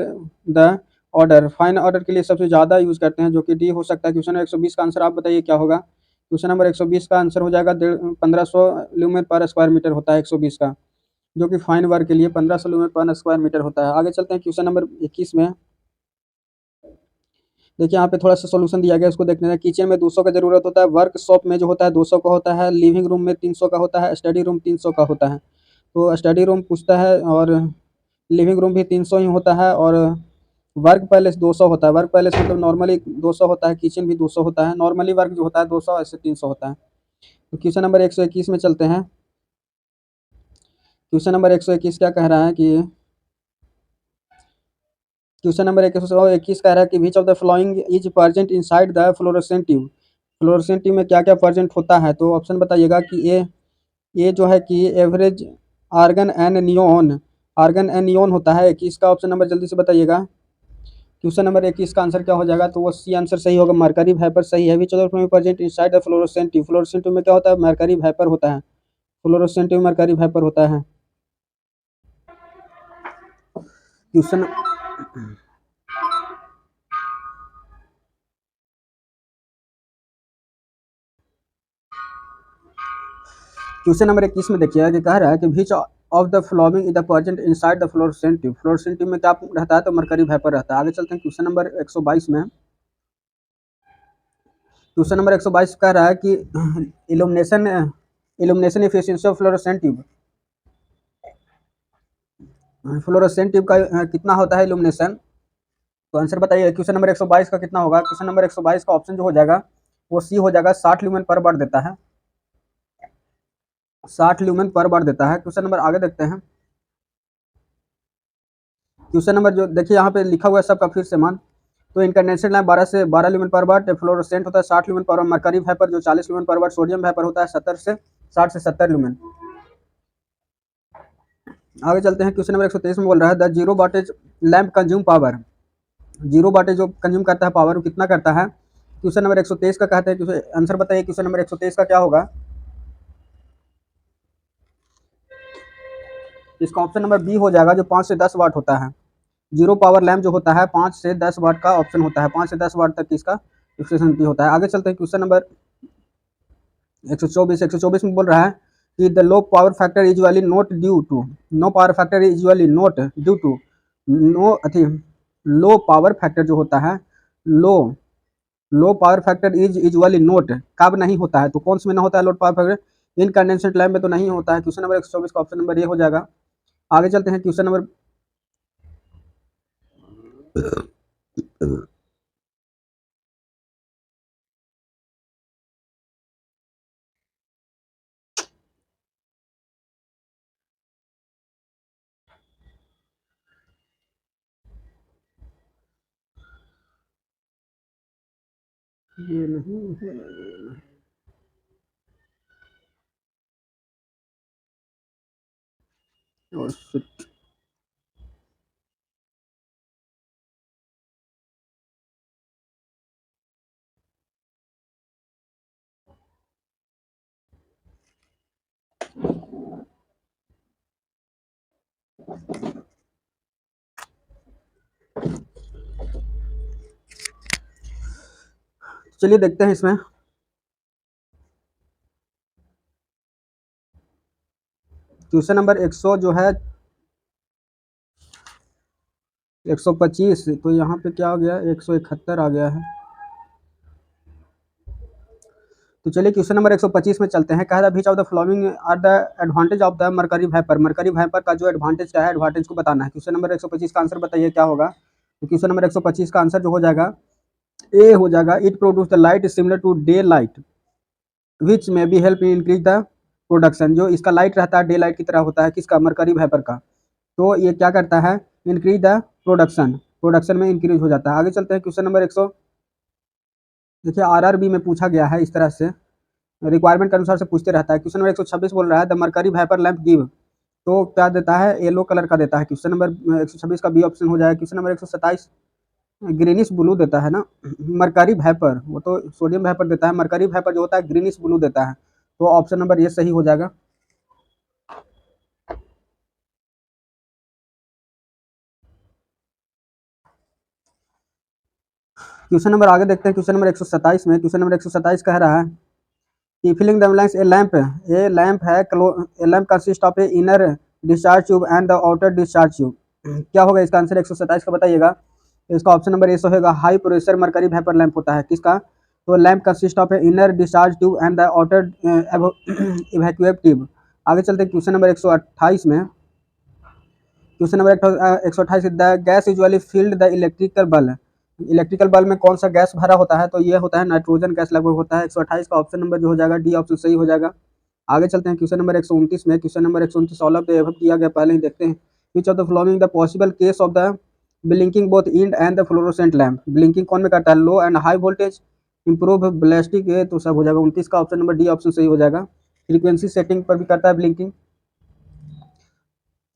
the order, fine order के लिए सबसे ज़्यादा यूज करते हैं, जो कि डी हो सकता है। क्वेश्चन नंबर 120 का आंसर आप बताइए क्या होगा। क्वेश्चन नंबर 120 का आंसर हो जाएगा 1500 ल्यूमेन पर स्क्वायर मीटर होता है 120 का, जो कि फाइन वर्क के लिए 1500 ल्यूमेन पर स्क्वायर मीटर होता है। आगे चलते हैं क्वेश्चन नंबर 21 में। देखिए यहाँ पे थोड़ा सा सोल्यूशन दिया गया, उसको देखने हैं। किचन में 200 का जरूरत होता है, वर्कशॉप में जो होता है 200 का होता है, लिविंग रूम में 300 का होता है, स्टडी रूम 300 का होता है। तो स्टडी रूम पूछता है और लिविंग रूम भी 300 ही होता है, और वर्क पैलेस 200 होता है। वर्क पैलेस मतलब नॉर्मली 200 होता है, किचन भी 200 होता है, नॉर्मली वर्क जो होता है 200, ऐसे 300 होता है। तो क्वेश्चन नंबर 121 में चलते हैं। क्वेश्चन नंबर 121 क्या कह रहा है कि क्वेश्चन नंबर 121 कह रहा है कि which of the following is present inside the fluorescent tube. Fluorescent tube में क्या क्या प्रेजेंट होता है? तो ऑप्शन बताइएगा कि ए जो है कि average argon and neon, argon and neon होता है। 21 का ऑप्शन नंबर जल्दी से बताइएगा। क्वेश्चन नंबर 21 का आंसर क्या हो जाएगा? तो वो सी आंसर सही होगा, मरकरी वेपर सही है। Which of the present inside the fluorescent tube, fluorescent tube में क्या होता है? मरकरी वेपर होता है। फ्लोरोसेंट ट्यूब मरकरी वेपर होता है। क्वेश्चन क्वेश्चन नंबर 21 में देखिए कि कह रहा है कि which of the following is the present inside the fluorescent tube. Fluorescent tube में क्या रहता है? तो मरकरी वेपर रहता है। आगे चलते हैं क्वेश्चन नंबर 122 में। क्वेश्चन नंबर 122 कह रहा है कि illumination illumination efficiency of fluorescent tube, fluorescent tube का कितना होता है इल्यूमिनेशन? तो आंसर बताइए। क्वेश्चन नंबर 122 का कितना होगा? क्वेश्चन नंबर 122 का ऑप्शन जो हो जाएगा वो सी हो जाएगा, 60 ल्यूमेन पर बार देता है, 60 ल्यूमेन पर बार देता है। क्वेश्चन नंबर आगे देखते हैं। क्वेश्चन नंबर जो देखिए यहाँ पे लिखा हुआ है सबका फिर से मान। तो इनकैंडेसेंट लैंप 12 से 12 ल्यूमेन पर वाट, फ्लोरोसेंट होता है 60 ल्यूमेन पर वाट, मरकरी वेपर जो 40 ल्यूमेन पर वाट, सोडियम वेपर होता है 70 से 60 से 70 ल्यूमेन। आगे चलते हैं। क्वेश्चन नंबर 123 में बोल रहा है the zero wattage lamp consume power, zero wattage जो कंज्यूम करता है पावर वो कितना करता है? क्वेश्चन नंबर 123 का कहते हैं, आंसर बताइए। क्वेश्चन नंबर 123 का क्या होगा? इसका ऑप्शन नंबर बी हो जाएगा, जो 5 से 10 वाट होता है। जीरो पावर लैंप जो होता है 5 से 10 वाट का ऑप्शन होता है, 5 से 10 वाट तक इसका एफिशिएंसी होता है। आगे चलते हैं। क्वेश्चन नंबर 124 में बोल रहा है कि the low power factor usually not due to, no power factor usually not due to, no अथी लो पावर फैक्टर जो होता है, low low power factor is usually not कब नहीं होता है? तो कौन से में ना होता है लो पावर फैक्टर? इनकंडेंसेंट लैंप में तो नहीं होता है। क्वेश्चन नंबर 124 का ऑप्शन नंबर ए हो जाएगा। आगे चलते हैं। क्वेश्चन नंबर ये नहीं है, और चलिए देखते हैं इसमें। क्वेश्चन नंबर 100 जो है 125, तो यहाँ पे क्या हो गया, 171 आ गया है। तो चलिए क्वेश्चन नंबर 125 में चलते हैं। कह रहा है which of the following are the advantage of the mercury vapour. Mercury vapour का जो एडवांटेज क्या है, एडवांटेज को बताना है। क्वेश्चन नंबर 125 का आंसर बताइए क्या होगा। तो क्वेश्चन नंबर 125 का आंसर जो हो जाएगा ए हो जाएगा। It produce the light similar to daylight which may be help increase the production. जो इसका लाइट रहता है डे लाइट की तरह होता है, किसका, मरकरी वाइपर का। तो ये क्या करता है, इंक्रीज द प्रोडक्शन, प्रोडक्शन में इंक्रीज हो जाता है। आगे चलते हैं क्वेश्चन नंबर 100। देखिए आरआरबी में पूछा गया है इस तरह से, रिक्वायरमेंट के अनुसार से पूछते रहता है। क्वेश्चन नंबर 126 बोल रहा है the mercury vapour lamp give, तो क्या देता है, येलो कलर का देता है। क्वेश्चन नंबर 126 का बी ऑप्शन हो जाएगा। क्वेश्चन नंबर 127 ग्रीनिश ब्लू देता है ना, मरकरी वाइपर, वो तो सोडियम वाइपर देता है, मरकरी वाइपर जो होता है ग्रीनिश ब्लू देता है। तो ऑप्शन नंबर ये सही हो जाएगा। क्वेश्चन नंबर आगे देखते हैं। क्वेश्चन नंबर 127 में, क्वेश्चन नंबर 127 कह रहा है कि filling the blanks a lamp, a lamp है, a lamp consist of a inner discharge tube and the outer discharge tube. क्या होगा इसका आंसर 127 का बताइएगा। इसका ऑप्शन नंबर ए सो होगा, high pressure mercury vapour lamp होता है किसका। तो lamp consist of a inner discharge tube and the outer evacuate tube. आगे चलते हैं क्वेश्चन नंबर 128 में। Question number 128, the gas usually filled the electrical bulb. Electrical bulb में कौन सा गैस भरा होता है, तो ये होता है नाइट्रोजन गैस लगभग होता है। 128 का ऑप्शन नंबर जो हो जाएगा डी ऑप्शन सही हो जाएगा। आगे चलते हैं क्वेश्चन नंबर 129 में। Question number 129 all of the above दिया गया, पहले ही देखते हैं। Which of the following the possible case of the blinking both end and the fluorescent lamp. Blinking कौन में करता है, low and high voltage, improve ballistic, ये तो सब हो जाएगा। 29 का ऑप्शन नंबर डी ऑप्शन सही हो जाएगा। फ्रीक्वेंसी सेटिंग पर भी करता है ब्लिंकिंग।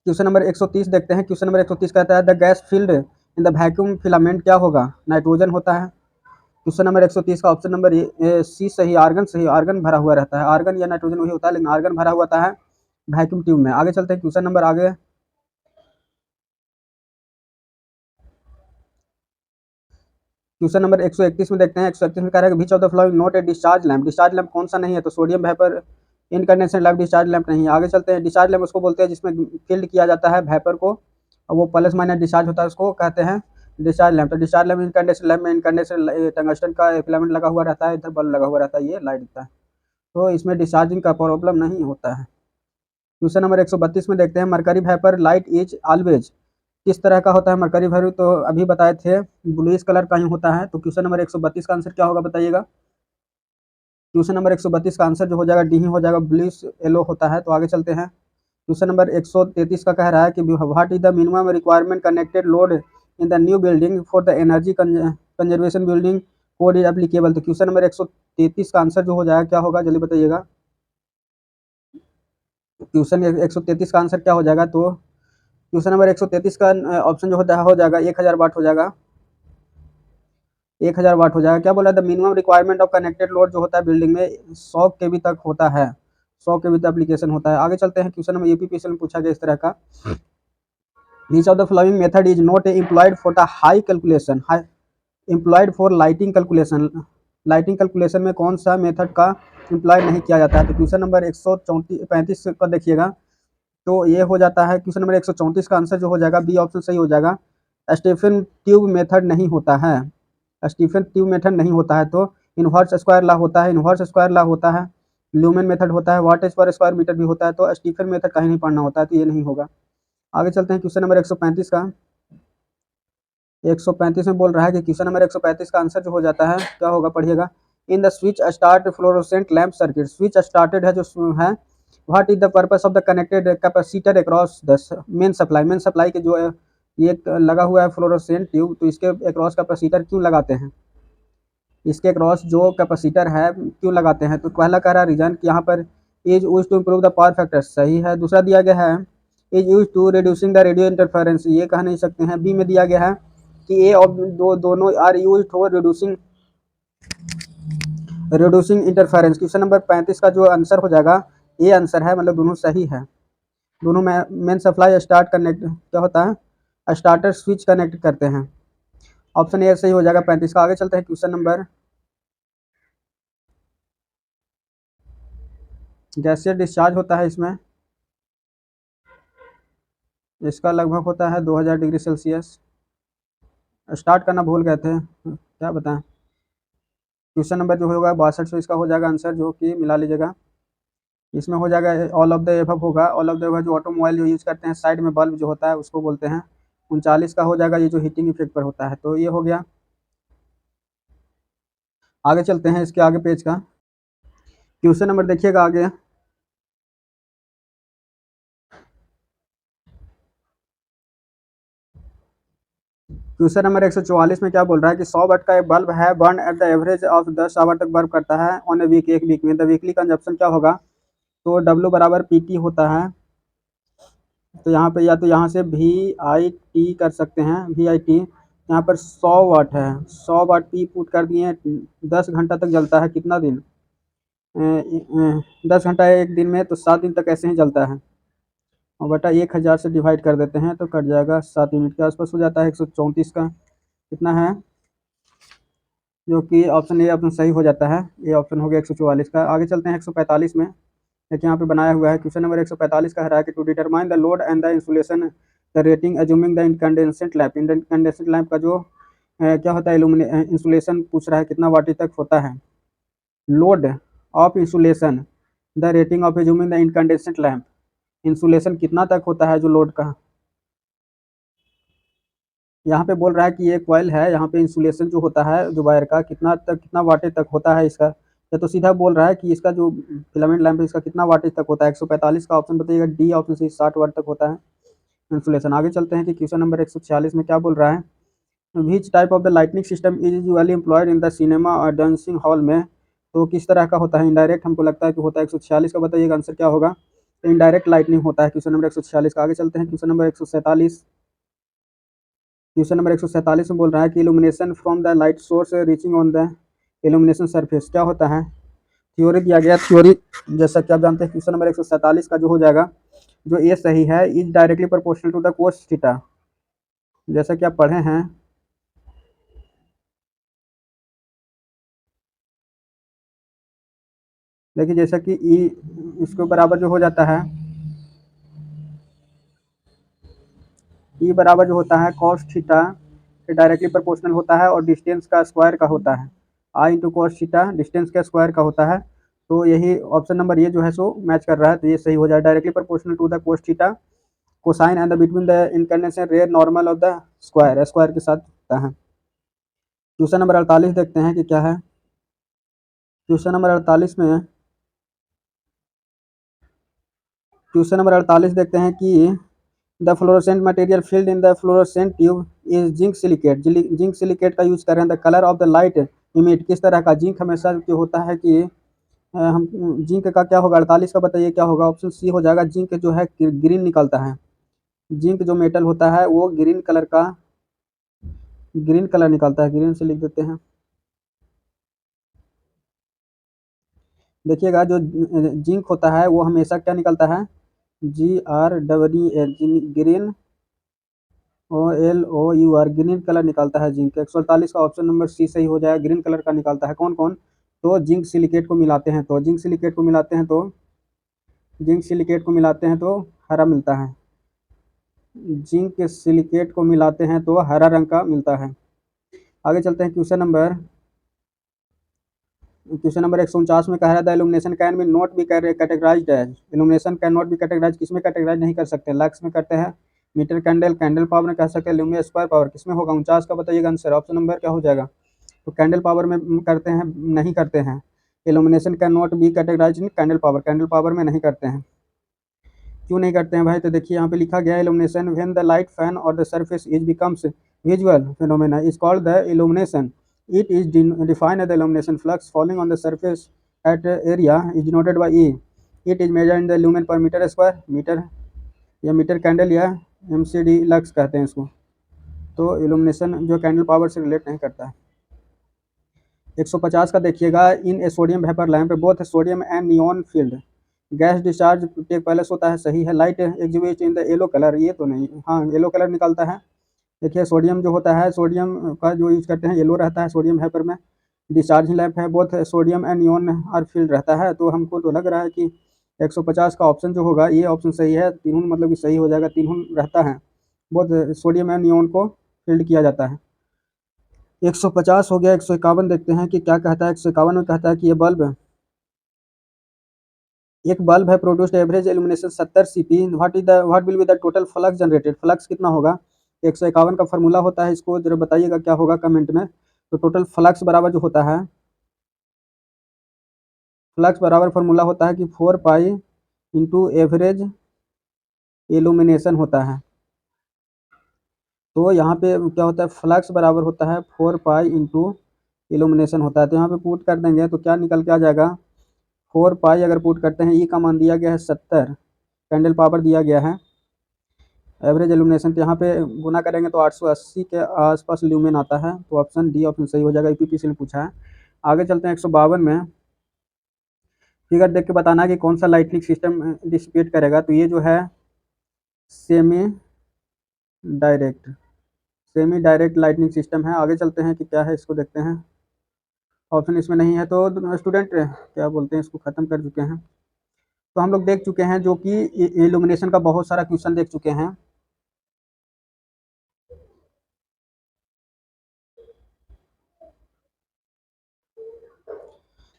क्वेश्चन नंबर 130 देखते हैं। क्वेश्चन नंबर 130 कहता है the gas field in the vacuum filament क्या होगा, नाइट्रोजन होता है। क्वेश्चन नंबर 130 का ऑप्शन नंबर सी सही, आर्गन सही, आर्गन भरा हुआ रहता है। आर्गन या नाइट्रोजन वही होता है, लेकिन आर्गन भरा हुआ होता है वैक्यूम ट्यूब में। आगे चलते हैं क्वेश्चन नंबर आगे। क्वेश्चन नंबर 131 में देखते हैं। 131 में कह रहा है which of the following not a discharge lamp. Discharge lamp कौन सा नहीं है, तो sodium vapour incandescent lamp discharge lamp नहीं है। आगे चलते हैं। डिस्चार्ज लैंप उसको बोलते हैं जिसमें फील्ड किया जाता है वेपर को, और वो प्लस माइनस डिस्चार्ज होता है, उसको कहते हैं डिस्चार्ज लैंप। तो डिस्चार्ज लैंप इनकंडेंसेंट लैंप में इनकंडेंसेंट टंगस्टन का फिलामेंट लगा हुआ रहता है, इधर बल्ब लगा हुआ रहता है, ये लाइट दिखता है। तो इसमें डिस्चार्जिंग का प्रॉब्लम नहीं होता है। क्वेश्चन नंबर 132 में देखते हैं। Mercury vapour light is always किस तरह का होता है मरकरी वेपर, तो अभी बताए थे ब्लूइश कलर का ही होता है। तो क्वेश्चन नंबर 132 का आंसर क्या होगा बताइएगा। क्वेश्चन नंबर 132 का आंसर जो हो जाएगा डी ही हो जाएगा, ब्लूइश येलो होता है। तो आगे चलते हैं। क्वेश्चन नंबर 133 का कह रहा है कि what is the minimum requirement connected load in the new building for the energy conservation building code is applicable. तो क्वेश्चन नंबर 133 का आंसर जो हो जाएगा क्या होगा, जल्दी बताइएगा। क्वेश्चन 133 का आंसर क्या हो जाएगा, तो क्वेश्चन नंबर 133 का ऑप्शन जो होता है हो जाएगा 1000 वाट हो जाएगा। 1000 वाट हो जाएगा। क्या बोला, the minimum requirement of connected load जो होता है बिल्डिंग में 100 केवी तक होता है, 100 केवी तक एप्लीकेशन होता है। आगे चलते हैं। क्वेश्चन नंबर यूपीपीएससी में पूछा गया इस तरह का, विच of the following method is not employed for the high calculation, employed for lighting calculation. Lighting calculation में कौन सा मेथड का एम्प्लॉय नहीं किया जाता है। तो क्वेश्चन नंबर 135 का देखिएगा, तो ये हो जाता है क्वेश्चन नंबर 134 का आंसर जो हो जाएगा बी ऑप्शन सही हो जाएगा। स्टीफन ट्यूब मेथड नहीं होता है, स्टीफन ट्यूब मेथड नहीं होता है। तो इनवर्स स्क्वायर लॉ होता है, इनवर्स स्क्वायर लॉ होता है, ल्यूमेन मेथड होता है, वाटेज पर स्क्वायर मीटर भी होता है। तो स्टीफन मेथड कहीं नहीं पढ़ना होता है, तो ये नहीं होगा। आगे चलते हैं क्वेश्चन नंबर 135 का। 135 में बोल रहा है कि क्वेश्चन नंबर 135 का आंसर जो हो जाता है क्या होगा, पढ़िएगा। In the switch start fluorescent lamp circuit, switch started है जो है, what is the purpose of the connected capacitor across the main supply. Main supply के जो ये लगा हुआ है फ्लोरोसेंट ट्यूब, तो इसके अक्रॉस कैपेसिटर क्यों लगाते हैं, इसके क्रॉस जो कैपेसिटर है क्यों लगाते हैं। तो पहला कह रहा है रीजन कि यहाँ पर is use to improve the power factor, सही है। दूसरा दिया गया है is use to reducing the radio interference, ये कह नहीं सकते हैं। बी में दिया गया है कि ए और दोनों are use for reducing interference. Question number 35 का जो आंसर हो जाएगा ए आंसर है, मतलब दोनों सही है। दोनों में मेन सप्लाई स्टार्ट कनेक्ट क्या होता है, स्टार्टर स्विच कनेक्ट करते हैं। ऑप्शन ए सही हो जाएगा 35 का। आगे चलते हैं क्वेश्चन नंबर, गैसीय डिस्चार्ज होता है इसमें, इसका लगभग होता है 2000 डिग्री सेल्सियस। स्टार्ट करना भूल गए थे, क्या बताएं। क्वेश्चन नंबर जो होगा 62, इसका हो जाएगा आंसर, जो कि मिला लीजिएगा। इसमें हो जाएगा ऑल ऑफ द एबव होगा। ऑल ऑफ द एबव जो ऑटोमोबाइल जो यूज करते हैं साइड में बल्ब जो होता है उसको बोलते हैं। 39 का हो जाएगा ये जो हीटिंग इफेक्ट पर होता है, तो ये हो गया। आगे चलते हैं इसके आगे पेज का क्वेश्चन नंबर देखिएगा आगे। क्वेश्चन नंबर 144 में क्या बोल रहा है कि 100 वाट का एक बल्ब है, burn at the average of 10 hour तक बर्न करता है ऑन ए वीक, एक वीक में। द वीकली कंजप्शन क्या होगा, तो W बराबर PT होता है। तो यहाँ पे या तो यहाँ से VIT कर सकते हैं, VIT। यहाँ पर 100 वाट है, 100 वाट P पुट कर दिए, 10 घंटा तक जलता है। कितना दिन, 10 घंटा एक दिन में, तो 7 दिन तक ऐसे ही जलता है। और बटा 1000 से डिवाइड कर देते हैं तो कट जाएगा, 7 यूनिट के आसपास हो जाता है। 134 का कितना है, जो कि ऑप्शन ए ऑप्शन सही हो जाता है। ये ऑप्शन हो गया 144 का। आगे चलते हैं 145 में। देखिए यहाँ पे बनाया हुआ है क्वेश्चन नंबर 145 का है कि to determine the load and the insulation the rating assuming the incandescent lamp. Incandescent lamp का जो क्या होता है, इंसुलेशन पूछ रहा है कितना वाट तक होता है। Load of insulation the rating of assuming the incandescent lamp, insulation कितना तक होता है जो लोड का। यहाँ पे बोल रहा है कि ये कॉइल है, यहाँ पे इंसुलेशन जो होता है जो वायर का कितना तक, कितना वाटेज तक होता है इसका। या तो सीधा बोल रहा है कि इसका जो फिलामेंट लैंप है इसका कितना वाटेज तक होता है। 145 का ऑप्शन बताइएगा डी ऑप्शन से 60 वाट तक होता है इंसुलेशन। आगे चलते हैं कि क्वेश्चन नंबर 146 में क्या बोल रहा है, which type of the lightning system is usually employed in the cinema और डांसिंग हॉल में। तो किस तरह का होता है, इनडायरेक्ट हमको लगता है कि होता है। 146 का बताइएगा आंसर क्या होगा, तो इनडायरेक्ट लाइटनिंग होता है क्वेश्चन नंबर 146 का। आगे चलते हैं क्वेश्चन नंबर 147। क्वेश्चन नंबर 147 में बोल रहा है कि illumination from the light source reaching on the illumination surface क्या होता है। थ्योरी दिया गया, थ्योरी जैसा कि आप जानते हैं क्वेश्चन नंबर 147 का जो हो जाएगा, जो ए सही है, is directly proportional to the cos theta, जैसा कि आप पढ़े हैं। देखिए जैसा कि ई इसके बराबर जो हो जाता है, ई बराबर जो होता है कॉस थीटा के डायरेक्टली प्रोपोर्शनल होता है और डिस्टेंस का स्क्वायर का होता है। आई इंटू कॉस थीटा डिस्टेंस के स्क्वायर का होता है। तो यही ऑप्शन नंबर ये जो है सो मैच कर रहा है, तो ये सही हो जाए, directly proportional to the cos theta cosine and the between the incandescent ray normal of the square, square के साथ होता है। क्वेश्चन नंबर 48 देखते हैं कि क्या है। क्वेश्चन नंबर 48 में, क्वेश्चन नंबर 48 देखते हैं कि the fluorescent material filled in the fluorescent tube is zinc silicate. Zinc silicate का यूज कर रहे हैं। The colour of the light emit, किस तरह का। जिंक हमेशा जो होता है कि हम जिंक का क्या होगा, 48 का बताइए क्या होगा। ऑप्शन सी हो जाएगा, जिंक जो है ग्रीन निकलता है। जिंक जो मेटल होता है वो ग्रीन कलर का, ग्रीन कलर निकलता है। ग्रीन से लिख देते हैं। देखिएगा जो जिंक होता है वो हमेशा क्या निकलता है, GREE, green, OLOUR, green colour निकलता है जिंक। 148 का ऑप्शन नंबर सी सही हो जाएगा, ग्रीन कलर का निकलता है। कौन कौन, तो जिंक सिलिकेट को मिलाते हैं तो, जिंक सिलिकेट को मिलाते हैं तो, जिंक सिलिकेट को मिलाते हैं तो हरा मिलता है। जिंक सिलिकेट को मिलाते हैं तो हरा रंग का मिलता है। आगे चलते हैं क्वेश्चन नंबर 149 में कह रहा था illumination can be not be categorized as. Illumination can not be categorize, किसमें कैटेगराइज नहीं कर सकते, लक्स में करते हैं, मीटर कैंडल, कैंडल पावर में कह सकते हैं, ल्यूमिया स्क्वायर पावर किसमें होगा। 49 का बताइएगा आंसर, ऑप्शन नंबर क्या हो जाएगा, तो कैंडल पावर में करते हैं, नहीं करते हैं। Illumination can not be categorize in candle power, candle power में नहीं करते हैं। क्यों नहीं करते हैं भाई, तो देखिए यहाँ पे लिखा गया है illumination when the light fan और the surface is becomes visual phenomena is called the illumination. It is defined as the illumination flux falling on the surface at area is denoted by E. It is measured in the lumen per meter square, metre या मीटर कैंडल या MCD लक्स कहते हैं इसको। तो इल्यूमिनेशन जो कैंडल पावर से रिलेट नहीं करता है। 150 का देखिएगा, in a sodium vapour lamp both sodium and neon field gas discharge take place होता है, सही है। Light exhibit in the yellow colour, ये तो नहीं, हाँ येलो कलर निकलता है। देखिए सोडियम जो होता है, सोडियम का जो यूज करते हैं येलो रहता है, सोडियम हैपर में। डिस्चार्जिंग लैंप है, both sodium and neon are filled रहता है। तो हमको तो लग रहा है कि 150 का ऑप्शन जो होगा ये ऑप्शन सही है। तीनों मतलब कि सही हो जाएगा, तीनों रहता है, बोथ सोडियम एंड नियॉन को फील्ड किया जाता है। 150 हो गया। 151 देखते हैं कि क्या कहता है। 151 में कहता है कि ये बल्ब, एक बल्ब है produced average illumination 70 CP, what will be the total flux generated, flux कितना होगा। 151 का फॉर्मूला होता है, इसको जरा बताइएगा क्या होगा कमेंट में। तो टोटल फ्लक्स बराबर जो होता है, फ्लक्स बराबर फॉर्मूला होता है कि 4 पाई इंटू एवरेज इल्यूमिनेशन होता है। तो यहाँ पे क्या होता है, फ्लक्स बराबर होता है 4 पाई इंटू इल्यूमिनेशन होता है। तो यहाँ पे पुट कर देंगे तो क्या निकल के आ जाएगा, 4 पाई अगर पुट करते हैं, ई का मान दिया गया है 70, कैंडल पावर दिया गया है, एवरेज इल्यूमिनेशन तो यहाँ पे गुना करेंगे तो 880 के आसपास ल्यूमेन आता है। तो ऑप्शन डी ऑप्शन सही हो जाएगा, यूपीपीसी ने पूछा है। आगे चलते हैं 152 में। फिगर देख के बताना है कि कौन सा लाइटनिंग सिस्टम डिसिपेट करेगा। तो ये जो है semi direct, semi direct lightning system है। आगे चलते हैं कि क्या है, इसको देखते हैं। ऑप्शन इसमें नहीं है, तो स्टूडेंट क्या बोलते हैं, इसको ख़त्म कर चुके हैं। तो हम लोग देख चुके हैं जो कि इल्यूमिनेशन का बहुत सारा क्वेश्चन देख चुके हैं।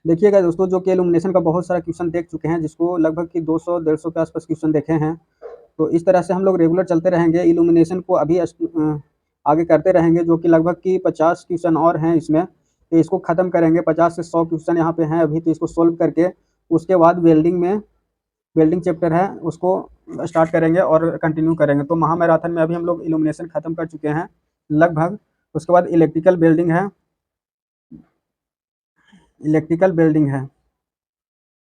देखिएगा दोस्तों, जो कि इल्यूमिनेशन का बहुत सारा क्वेश्चन देख चुके हैं, जिसको लगभग कि 200-150 के आसपास क्वेश्चन देखे हैं। तो इस तरह से हम लोग रेगुलर चलते रहेंगे, इल्यूमिनेशन को अभी आगे करते रहेंगे, जो कि लगभग कि 50 क्वेश्चन और हैं इसमें। तो इसको ख़त्म करेंगे, 50 से 100 क्वेश्चन यहाँ पे हैं अभी। तो इसको सोल्व करके उसके बाद वेल्डिंग में, वेल्डिंग चैप्टर है उसको स्टार्ट करेंगे और कंटिन्यू करेंगे। तो महामैराथन में अभी हम लोग इल्यूमिनेशन ख़त्म कर चुके हैं लगभग। उसके बाद इलेक्ट्रिकल बिल्डिंग है, इलेक्ट्रिकल बिल्डिंग है,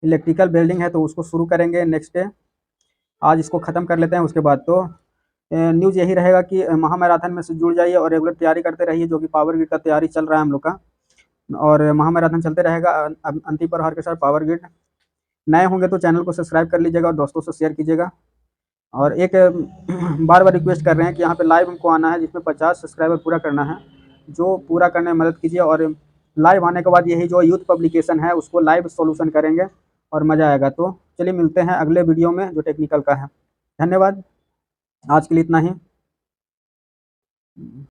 इलेक्ट्रिकल बिल्डिंग है, तो उसको शुरू करेंगे नेक्स्ट डे। आज इसको ख़त्म कर लेते हैं। उसके बाद तो न्यूज़ यही रहेगा कि महामैराथन में से जुड़ जाइए और रेगुलर तैयारी करते रहिए, जो कि पावर ग्रिड का तैयारी चल रहा है हम लोग का। और महामैराथन चलते रहेगा अंतिम प्रहार के साथ पावर ग्रिड। नए होंगे तो चैनल को सब्सक्राइब कर लीजिएगा और दोस्तों से शेयर कीजिएगा। और एक बार बार रिक्वेस्ट कर रहे हैं कि यहाँ पे लाइव हमको आना है, जिसमें 50 सब्सक्राइबर पूरा करना है। जो पूरा करने में मदद कीजिए। और लाइव आने के बाद यही जो यूथ पब्लिकेशन है उसको लाइव सॉल्यूशन करेंगे और मज़ा आएगा। तो चलिए मिलते हैं अगले वीडियो में जो टेक्निकल का है। धन्यवाद, आज के लिए इतना ही।